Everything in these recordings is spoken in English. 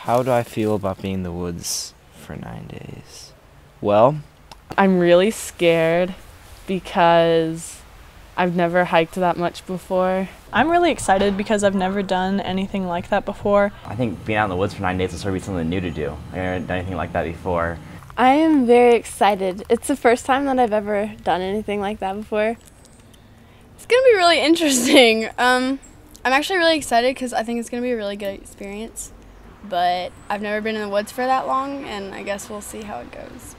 How do I feel about being in the woods for 9 days? Well, I'm really scared because I've never hiked that much before. I'm really excited because I've never done anything like that before. I think being out in the woods for 9 days will sort of be something new to do. I haven't done anything like that before. I am very excited. It's the first time that I've ever done anything like that before. It's gonna be really interesting. I'm actually really excited because I think it's gonna be a really good experience. But I've never been in the woods for that long, and I guess we'll see how it goes.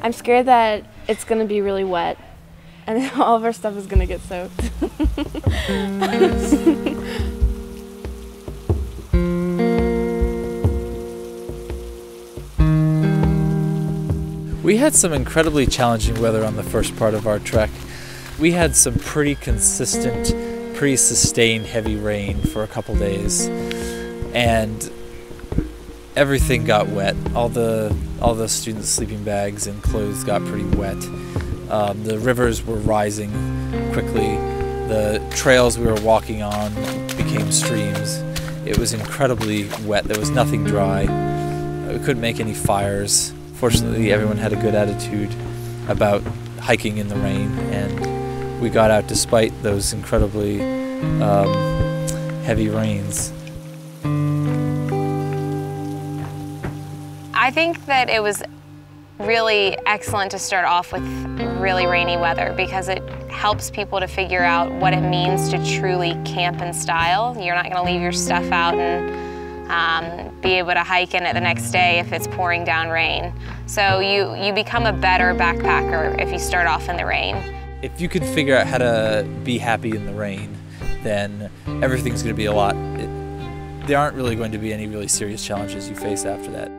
I'm scared that it's going to be really wet and all of our stuff is going to get soaked. We had some incredibly challenging weather on the first part of our trek. We had some pretty consistent, pretty sustained heavy rain for a couple days, and everything got wet. All the students' sleeping bags and clothes got pretty wet. The rivers were rising quickly. The trails we were walking on became streams. It was incredibly wet. There was nothing dry. We couldn't make any fires. Fortunately, everyone had a good attitude about hiking in the rain, and we got out despite those incredibly heavy rains. I think that it was really excellent to start off with really rainy weather because it helps people to figure out what it means to truly camp in style. You're not going to leave your stuff out and be able to hike in it the next day if it's pouring down rain. So you become a better backpacker if you start off in the rain. If you can figure out how to be happy in the rain, then everything's going to be a lot. There aren't really going to be any really serious challenges you face after that.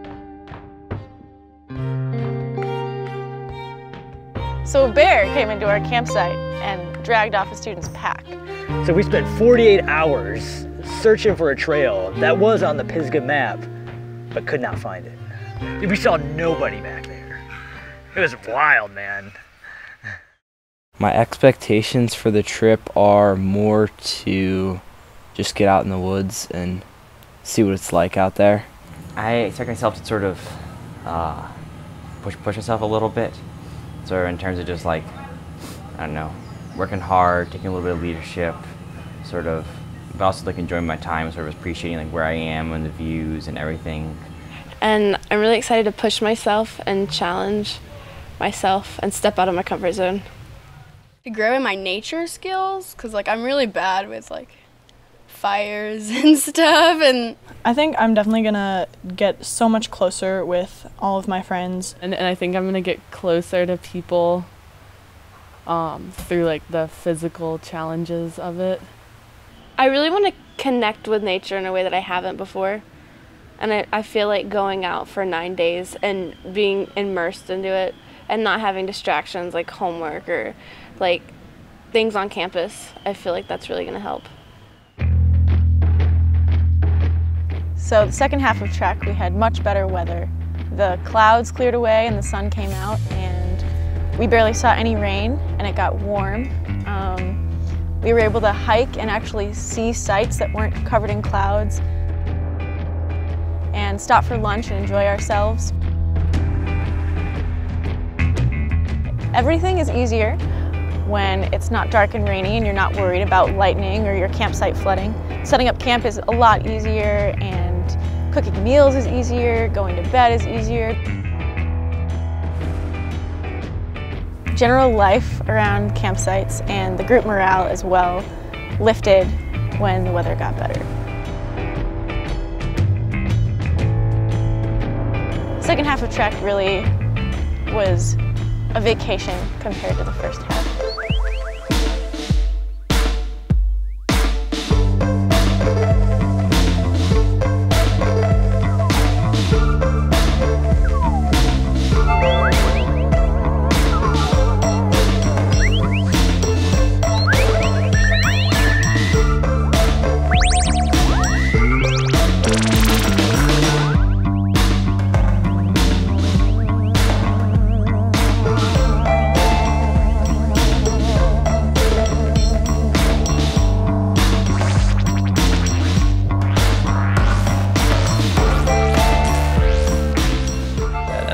So a bear came into our campsite and dragged off a student's pack. So we spent 48 hours searching for a trail that was on the Pisgah map, but could not find it. We saw nobody back there. It was wild, man. My expectations for the trip are more to just get out in the woods and see what it's like out there. I expect myself to sort of push myself a little bit. So in terms of just like, I don't know, working hard, taking a little bit of leadership, sort of, but also like enjoying my time, sort of appreciating like where I am and the views and everything. And I'm really excited to push myself and challenge myself and step out of my comfort zone. To grow in my nature skills, because like I'm really bad with like fires and stuff, and I think I'm definitely gonna get so much closer with all of my friends. And I think I'm gonna get closer to people through like the physical challenges of it. I really want to connect with nature in a way that I haven't before. And I feel like going out for 9 days and being immersed into it and not having distractions like homework or like things on campus, I feel like that's really going to help. So the second half of trek, we had much better weather. The clouds cleared away and the sun came out, and we barely saw any rain, and it got warm. We were able to hike and actually see sights that weren't covered in clouds, and stop for lunch and enjoy ourselves. Everything is easier when it's not dark and rainy and you're not worried about lightning or your campsite flooding. Setting up camp is a lot easier, and cooking meals is easier, going to bed is easier. General life around campsites and the group morale as well lifted when the weather got better. The second half of trek really was a vacation compared to the first half.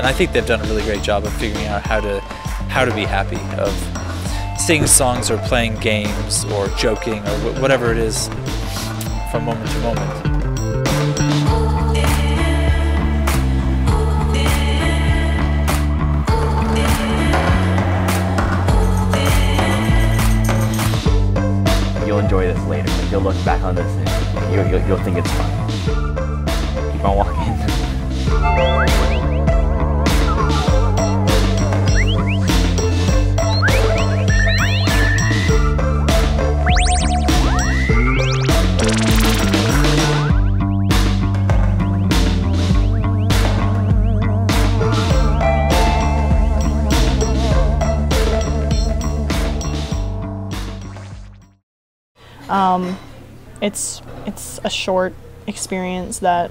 I think they've done a really great job of figuring out how to be happy, of singing songs or playing games or joking or whatever it is from moment to moment. You'll enjoy this later. Like, you'll look back on this and you'll think it's fun. Keep on walking. It's a short experience that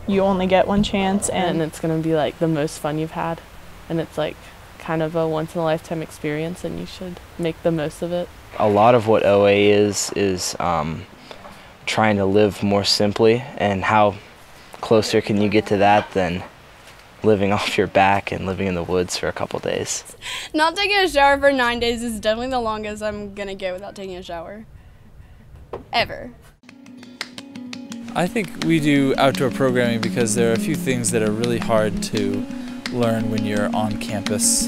you only get one chance, And it's going to be like the most fun you've had. And it's like kind of a once in a lifetime experience, and you should make the most of it. A lot of what OA is trying to live more simply, and how closer can you get to that than living off your back and living in the woods for a couple days. Not taking a shower for 9 days is definitely the longest I'm gonna get without taking a shower. Ever. I think we do outdoor programming because there are a few things that are really hard to learn when you're on campus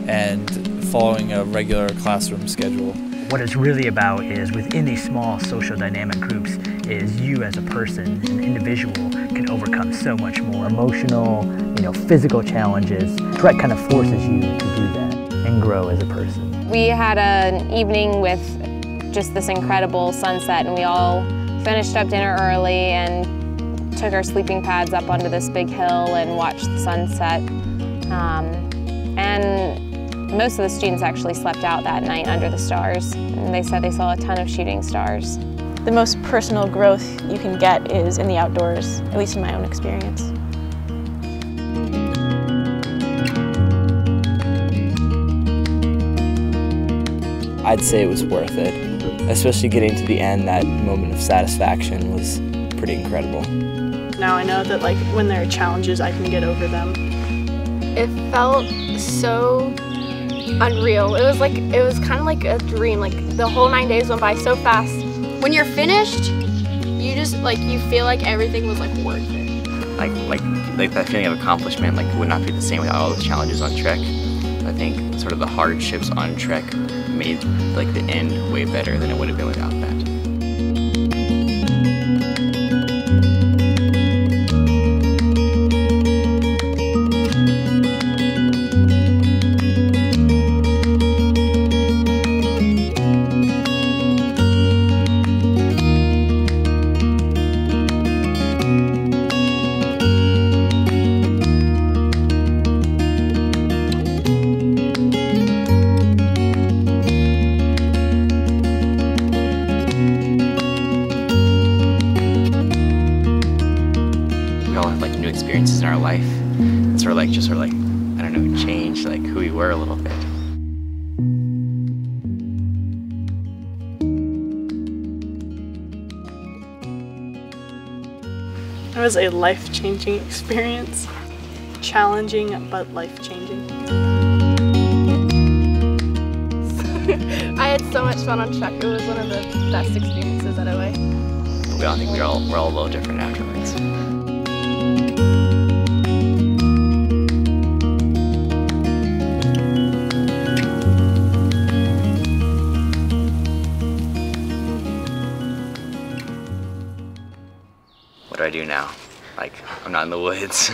and following a regular classroom schedule. What it's really about is within these small social dynamic groups is you as a person, an individual, can overcome so much more emotional, physical challenges. Trek kind of forces you to do that and grow as a person. We had an evening with just this incredible sunset, and we all finished up dinner early and took our sleeping pads up onto this big hill and watched the sunset. And most of the students actually slept out that night under the stars, and they said they saw a ton of shooting stars. The most personal growth you can get is in the outdoors, at least in my own experience. I'd say it was worth it. Especially getting to the end, that moment of satisfaction was pretty incredible. Now I know that when there are challenges, I can get over them. It felt so unreal. It was kind of like a dream. The whole 9 days went by so fast. When you're finished, you just you feel like everything was worth it. Like that feeling of accomplishment would not be the same without all the challenges on Trek. I think sort of the hardships on Trek made the end way better than it would have been without that. New experiences in our life, and I don't know, change who we were a little bit. It was a life-changing experience, challenging but life-changing. I had so much fun on Trek. It was one of the best experiences at OA. I think we're all a little different afterwards. What do I do now? I'm not in the woods.